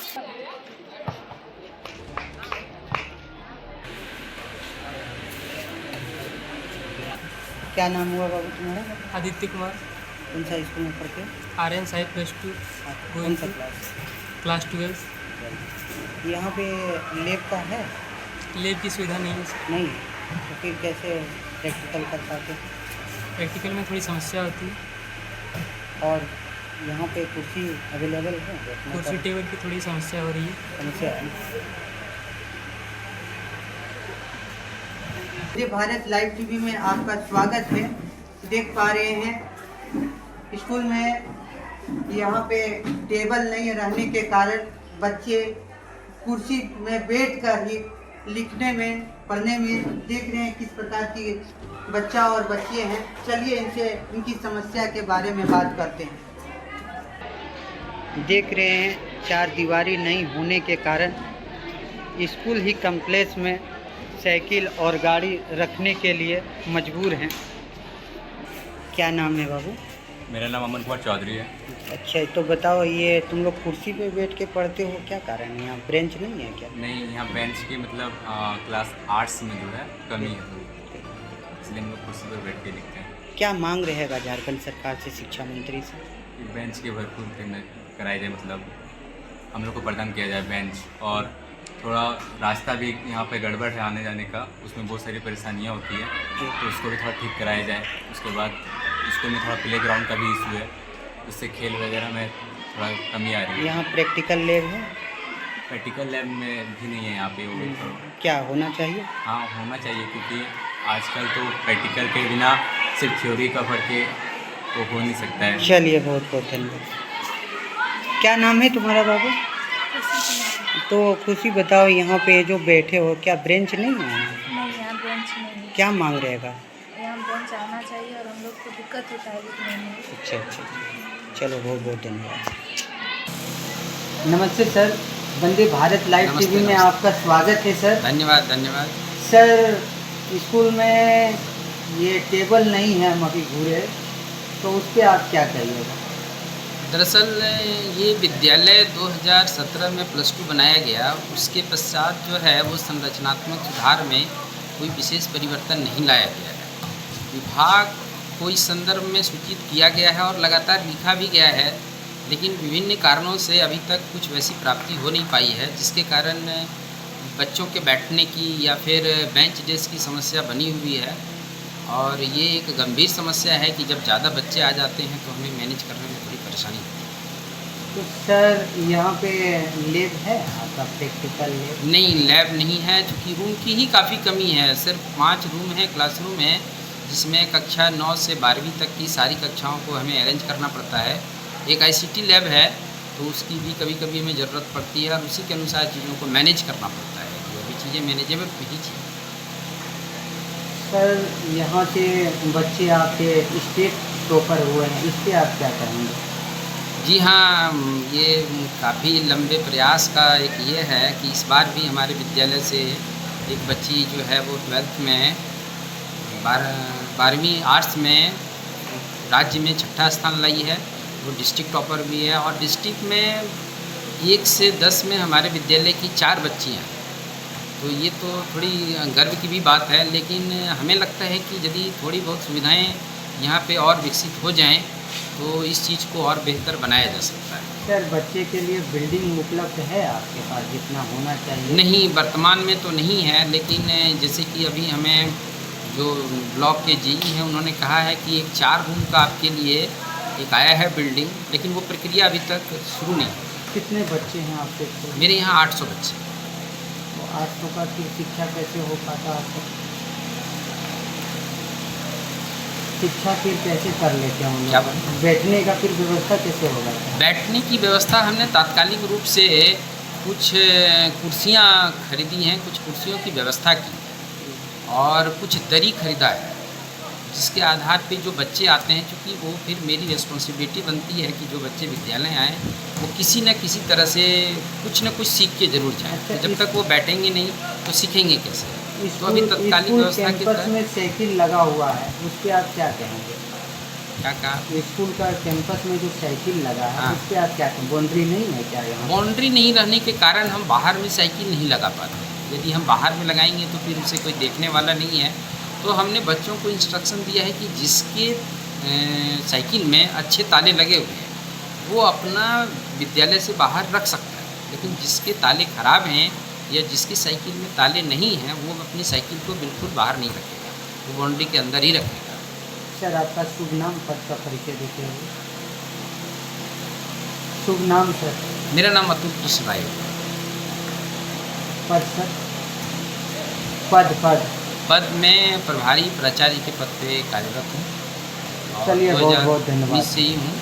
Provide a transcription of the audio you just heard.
क्या नाम हुआ बाबू तुम्हारा? आदित्य कुमार। कौन सा स्कूल में पढ़ते हो? आर्यन साहिब +2 कौन सा क्लास? क्लास 12। यहाँ पे लैब का है? लैब की सुविधा नहीं है सर। नहीं, तो फिर कैसे प्रैक्टिकल कर पाते? प्रैक्टिकल में थोड़ी समस्या होती है। और यहाँ पे कुर्सी अवेलेबल है? कुर्सी टेबल की थोड़ी समस्या हो रही है। समस्या है। भारत लाइव टीवी में आपका स्वागत है। देख पा रहे हैं स्कूल में यहाँ पे टेबल नहीं रहने के कारण बच्चे कुर्सी में बैठकर ही लिखने में पढ़ने में देख रहे हैं किस प्रकार की बच्चा और बच्चे हैं। चलिए इनसे इनकी समस्या के बारे में बात करते हैं। देख रहे हैं चार दीवारी नहीं होने के कारण स्कूल ही कम्प्लेक्स में साइकिल और गाड़ी रखने के लिए मजबूर हैं। क्या नाम है बाबू? मेरा नाम अमन कुमार चौधरी है। अच्छा, तो बताओ ये तुम लोग कुर्सी पे बैठ के पढ़ते हो, क्या कारण है? यहाँ ब्रेंच नहीं है क्या? नहीं, यहाँ बेंच की मतलब क्लास आर्ट्स में जो है कमी है, इसलिए हम लोग कुर्सी पर बैठ के लिखते हैं। क्या मांग रहेगा झारखंड सरकार से, शिक्षा मंत्री से? कि बेंच के भरपूर कराई जाए, मतलब हम लोग को प्रदान किया जाए बेंच। और थोड़ा रास्ता भी यहाँ पे गड़बड़ है आने जाने का, उसमें बहुत सारी परेशानियाँ होती है, तो उसको भी थोड़ा ठीक कराया जाए। उसके बाद स्कूल में थोड़ा प्लेग्राउंड का भी इशू है, उससे खेल वगैरह में थोड़ा कमी आ रही है। यहाँ प्रैक्टिकल लैब है? प्रैक्टिकल लैब में भी नहीं है यहाँ पे वो। क्या होना चाहिए? हाँ, होना चाहिए, क्योंकि आजकल तो प्रैक्टिकल के बिना सिर्फ थ्योरी का पढ़ के तो हो नहीं सकता है। चलिए, बहुत बहुत धन्यवाद। क्या नाम है तुम्हारा बाबू? तो खुशी बताओ, यहाँ पे जो बैठे हो क्या ब्रेंच नहीं है? नहीं, यहाँ बेंच नहीं है। क्या मांग रहेगा? यहाँ बेंच आना चाहिए और हम लोग को दिक्कत होता है लिखने में। अच्छा अच्छा, चलो बहुत बहुत धन्यवाद। नमस्ते sir, Vande Bharat live TV में आपका स्वागत है सर। धन्यवाद धन्यवाद। सर, स्कूल में ये टेबल नहीं है, हम अभी घूरे, तो उस पर आप क्या कहिएगा? दरअसल ये विद्यालय 2017 में +2 बनाया गया, उसके पश्चात जो है वो संरचनात्मक सुधार में कोई विशेष परिवर्तन नहीं लाया गया है। विभाग को इस संदर्भ में सूचित किया गया है और लगातार लिखा भी गया है, लेकिन विभिन्न कारणों से अभी तक कुछ वैसी प्राप्ति हो नहीं पाई है, जिसके कारण बच्चों के बैठने की या फिर बेंच डेस्क की समस्या बनी हुई है। और ये एक गंभीर समस्या है कि जब ज़्यादा बच्चे आ जाते हैं तो हमें मैनेज करने में थोड़ी परेशानी होती है। तो सर यहाँ पे लैब है आपका, प्रैक्टिकल लैब? नहीं, लैब नहीं है, क्योंकि रूम की ही काफ़ी कमी है। सिर्फ 5 रूम है, क्लासरूम है, जिसमें कक्षा 9 से 12वीं तक की सारी कक्षाओं को हमें अरेंज करना पड़ता है। एक ICT लैब है, तो उसकी भी कभी कभी हमें ज़रूरत पड़ती है और उसी के अनुसार चीज़ों को मैनेज करना पड़ता है। जो भी चीज़ें मैनेजेबल ही चाहिए। सर, यहाँ से बच्चे आपके स्टेट टॉपर हुए हैं, इस पर आप क्या कहेंगे? जी हाँ, ये काफ़ी लंबे प्रयास का एक ये है कि इस बार भी हमारे विद्यालय से एक बच्ची जो है वो 12th में 12वीं आर्ट्स में राज्य में 6ठा स्थान लाई है। वो डिस्ट्रिक्ट टॉपर भी है और डिस्ट्रिक्ट में 1 से 10 में हमारे विद्यालय की 4 बच्ची हैं। तो ये तो थोड़ी गर्व की भी बात है, लेकिन हमें लगता है कि यदि थोड़ी बहुत सुविधाएं यहाँ पे और विकसित हो जाएं तो इस चीज़ को और बेहतर बनाया जा सकता है। सर, बच्चे के लिए बिल्डिंग उपलब्ध है आपके पास जितना होना चाहिए? नहीं, वर्तमान में तो नहीं है, लेकिन जैसे कि अभी हमें जो ब्लॉक के GE हैं उन्होंने कहा है कि एक 4 रूम का आपके लिए एक आया है बिल्डिंग, लेकिन वो प्रक्रिया अभी तक शुरू नहीं है। कितने बच्चे हैं आपके स्कूल में? मेरे यहाँ 800 बच्चे। 800 का फिर शिक्षा कैसे हो पाता आपको? शिक्षा फिर कैसे कर लेते हैं? क्या बैठने का फिर व्यवस्था कैसे होगा? बैठने की व्यवस्था हमने तात्कालिक रूप से कुछ कुर्सियाँ खरीदी हैं, कुछ कुर्सियों की व्यवस्था की और कुछ दरी खरीदा है, जिसके आधार पे जो बच्चे आते हैं, क्योंकि वो फिर मेरी रिस्पॉन्सिबिलिटी बनती है कि जो बच्चे विद्यालय आएँ वो किसी न किसी तरह से कुछ न कुछ सीख के ज़रूर जाएँ। अच्छा, जब तक वो बैठेंगे नहीं तो सीखेंगे कैसे? तो स्कूल अभी तत्कालिक व्यवस्था के कैंपस में साइकिल लगा हुआ है, उस पर आप क्या कहेंगे? क्या कहा? स्कूल का कैंपस में जो साइकिल लगा है हाँ। उसके आप क्या बाउंड्री नहीं है क्या यहाँ? बाउंड्री नहीं रहने के कारण हम बाहर में साइकिल नहीं लगा पाते। यदि हम बाहर में लगाएंगे तो फिर उसे कोई देखने वाला नहीं है। तो हमने बच्चों को इंस्ट्रक्शन दिया है कि जिसके साइकिल में अच्छे ताले लगे हुए हैं वो अपना विद्यालय से बाहर रख सकता है, लेकिन जिसके ताले खराब हैं या जिसकी साइकिल में ताले नहीं हैं वो अपनी साइकिल को बिल्कुल बाहर नहीं रखेगा, वो बाउंड्री के अंदर ही रखेगा। सर आपका शुभ नाम, पद का परिचय देते हुए। शुभ नाम सर। मेरा नाम अतुल कृष्ण राय है। पद सर? पद पद में प्रभारी प्राचार्य के पद पे कार्यरत हूँ। चलिए, बहुत बहुत धन्यवाद। 2019 से ही हूँ।